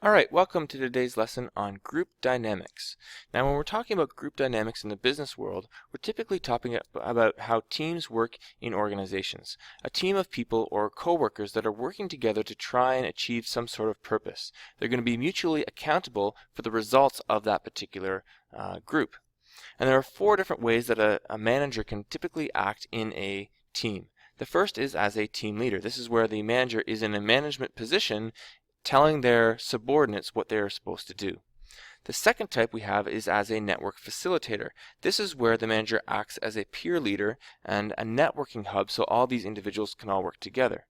Alright, welcome to today's lesson on group dynamics. Now when we're talking about group dynamics in the business world, we're typically talking about how teams work in organizations. A team of people or co-workers that are working together to try and achieve some sort of purpose. They're going to be mutually accountable for the results of that particular group. And there are four different ways that a manager can typically act in a team. The first is as a team leader. This is where the manager is in a management position telling their subordinates what they're supposed to do. The second type we have is as a network facilitator. This is where the manager acts as a peer leader and a networking hub so all these individuals can all work together.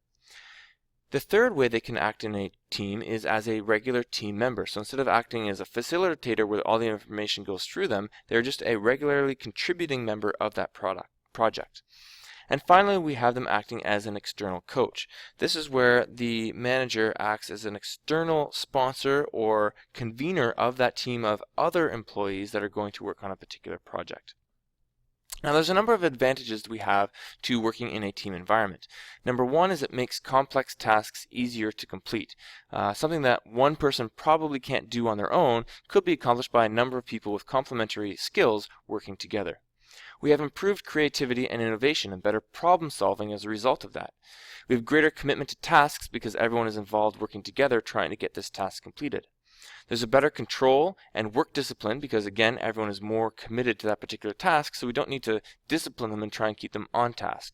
The third way they can act in a team is as a regular team member. So instead of acting as a facilitator where all the information goes through them, they're just a regularly contributing member of that project. And finally, we have them acting as an external coach. This is where the manager acts as an external sponsor or convener of that team of other employees that are going to work on a particular project. Now, there's a number of advantages that we have to working in a team environment. Number one is it makes complex tasks easier to complete. Something that one person probably can't do on their own could be accomplished by a number of people with complementary skills working together. We have improved creativity and innovation and better problem solving as a result of that. We have greater commitment to tasks because everyone is involved working together trying to get this task completed. There's a better control and work discipline because again everyone is more committed to that particular task, so we don't need to discipline them and try and keep them on task.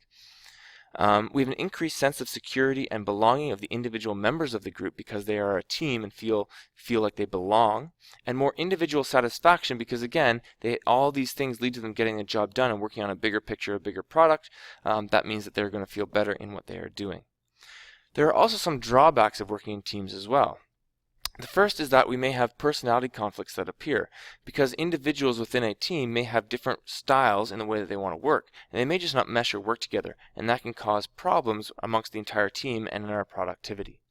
We have an increased sense of security and belonging of the individual members of the group because they are a team and feel like they belong, and more individual satisfaction because again all these things lead to them getting the job done and working on a bigger picture, a bigger product. That means that they're going to feel better in what they are doing. There are also some drawbacks of working in teams as well. The first is that we may have personality conflicts that appear because individuals within a team may have different styles in the way that they want to work, and they may just not mesh or work together, and that can cause problems amongst the entire team and in our productivity.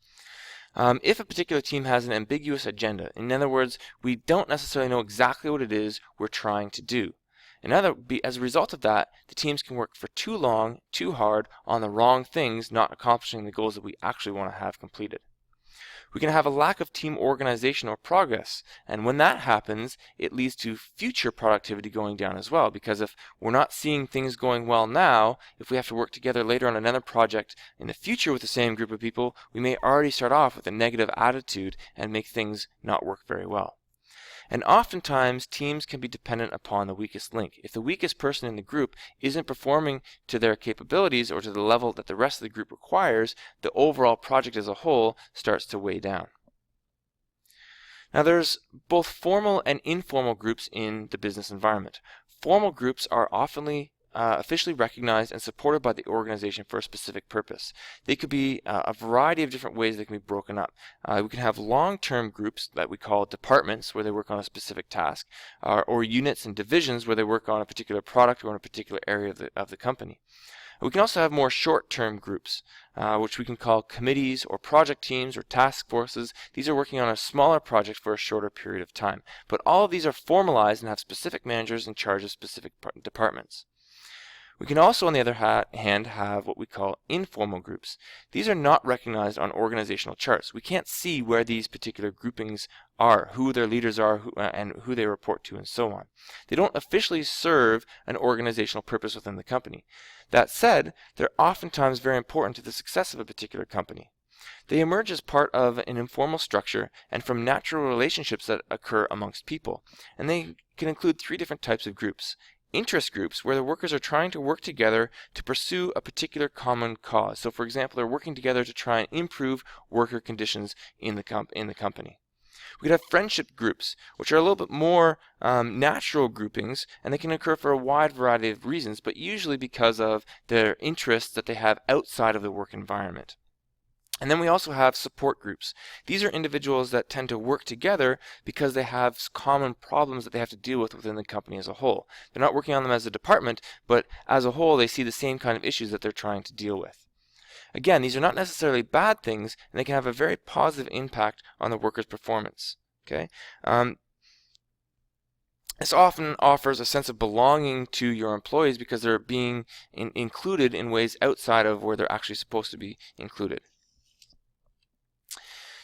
If a particular team has an ambiguous agenda, in other words, we don't necessarily know exactly what it is we're trying to do. As a result of that, the teams can work for too long, too hard, on the wrong things, not accomplishing the goals that we actually want to have completed. We can have a lack of team organization or progress, and when that happens, it leads to future productivity going down as well, because if we're not seeing things going well now, if we have to work together later on another project in the future with the same group of people, we may already start off with a negative attitude and make things not work very well. And oftentimes, teams can be dependent upon the weakest link. If the weakest person in the group isn't performing to their capabilities or to the level that the rest of the group requires, the overall project as a whole starts to weigh down. Now, there's both formal and informal groups in the business environment. Formal groups are officially recognized and supported by the organization for a specific purpose. They could be a variety of different ways they can be broken up. We can have long-term groups that we call departments where they work on a specific task, or units and divisions where they work on a particular product or in a particular area of the company. We can also have more short-term groups, which we can call committees or project teams or task forces. These are working on a smaller project for a shorter period of time. But all of these are formalized and have specific managers in charge of specific departments. We can also, on the other hand, have what we call informal groups. These are not recognized on organizational charts. We can't see where these particular groupings are, who their leaders are, and who they report to, and so on. They don't officially serve an organizational purpose within the company. That said, they're oftentimes very important to the success of a particular company. They emerge as part of an informal structure and from natural relationships that occur amongst people. And they can include three different types of groups. Interest groups, where the workers are trying to work together to pursue a particular common cause. So, for example, they're working together to try and improve worker conditions in the company. We could have friendship groups, which are a little bit more natural groupings, and they can occur for a wide variety of reasons, but usually because of their interests that they have outside of the work environment. And then we also have support groups. These are individuals that tend to work together because they have common problems that they have to deal with within the company as a whole. They're not working on them as a department, but as a whole they see the same kind of issues that they're trying to deal with. Again, these are not necessarily bad things, and they can have a very positive impact on the worker's performance. Okay? This often offers a sense of belonging to your employees because they're being included in ways outside of where they're actually supposed to be included.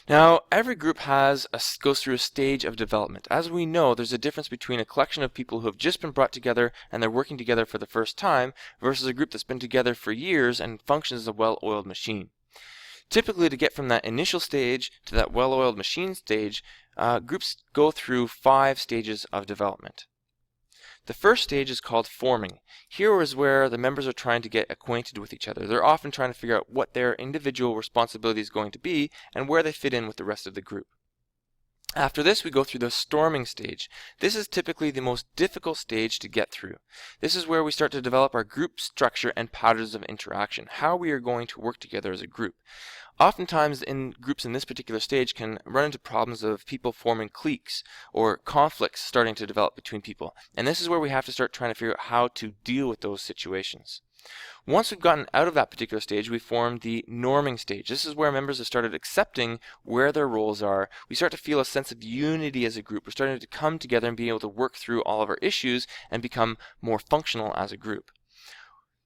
Now, every group goes through a stage of development. As we know, there's a difference between a collection of people who have just been brought together and they're working together for the first time versus a group that's been together for years and functions as a well-oiled machine. Typically, to get from that initial stage to that well-oiled machine stage, groups go through 5 stages of development. The first stage is called forming. Here is where the members are trying to get acquainted with each other. They're often trying to figure out what their individual responsibility is going to be and where they fit in with the rest of the group. After this, we go through the storming stage. This is typically the most difficult stage to get through. This is where we start to develop our group structure and patterns of interaction, how we are going to work together as a group. Oftentimes in groups in this particular stage can run into problems of people forming cliques or conflicts starting to develop between people. And this is where we have to start trying to figure out how to deal with those situations. Once we've gotten out of that particular stage, we form the norming stage. This is where members have started accepting where their roles are. We start to feel a sense of unity as a group. We're starting to come together and be able to work through all of our issues and become more functional as a group.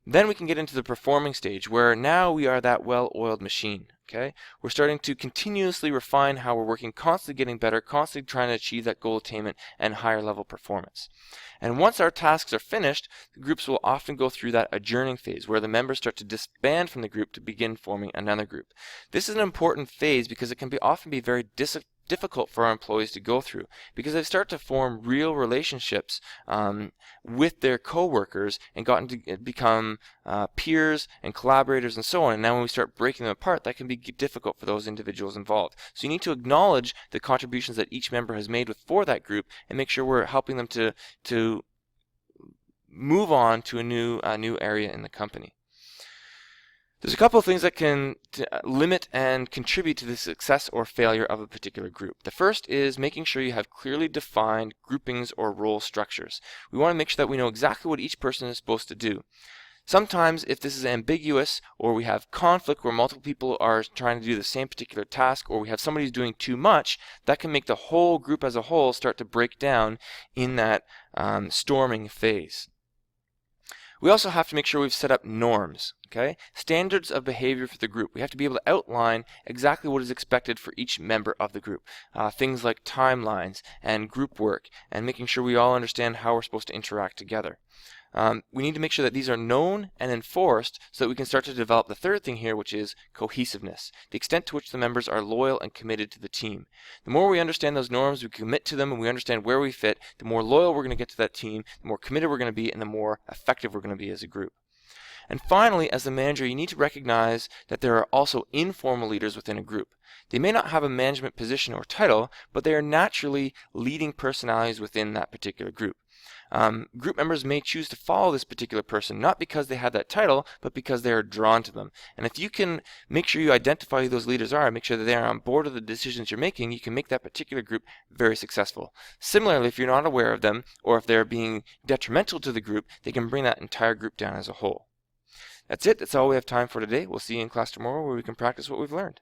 Then we can get into the performing stage where now we are that well-oiled machine. Okay? We're starting to continuously refine how we're working, constantly getting better, constantly trying to achieve that goal attainment and higher level performance. And once our tasks are finished, the groups will often go through that adjourning phase where the members start to disband from the group to begin forming another group. This is an important phase because it can often be very difficult for our employees to go through because they start to form real relationships with their co-workers and gotten to become peers and collaborators and so on. And now when we start breaking them apart, that can be difficult for those individuals involved. So you need to acknowledge the contributions that each member has made for that group and make sure we're helping them to move on to a new area in the company. There's a couple of things that can limit and contribute to the success or failure of a particular group. The first is making sure you have clearly defined groupings or role structures. We want to make sure that we know exactly what each person is supposed to do. Sometimes if this is ambiguous or we have conflict where multiple people are trying to do the same particular task or we have somebody who's doing too much, that can make the whole group as a whole start to break down in that storming phase. We also have to make sure we've set up norms, okay? Standards of behavior for the group. We have to be able to outline exactly what is expected for each member of the group. Things like timelines and group work and making sure we all understand how we're supposed to interact together. We need to make sure that these are known and enforced so that we can start to develop the third thing here, which is cohesiveness, the extent to which the members are loyal and committed to the team. The more we understand those norms, we commit to them, and we understand where we fit, the more loyal we're going to get to that team, the more committed we're going to be, and the more effective we're going to be as a group. And finally, as the manager, you need to recognize that there are also informal leaders within a group. They may not have a management position or title, but they are naturally leading personalities within that particular group. Group members may choose to follow this particular person, not because they have that title, but because they are drawn to them. And if you can make sure you identify who those leaders are and make sure that they are on board with the decisions you're making, you can make that particular group very successful. Similarly, if you're not aware of them, or if they're being detrimental to the group, they can bring that entire group down as a whole. That's it. That's all we have time for today. We'll see you in class tomorrow where we can practice what we've learned.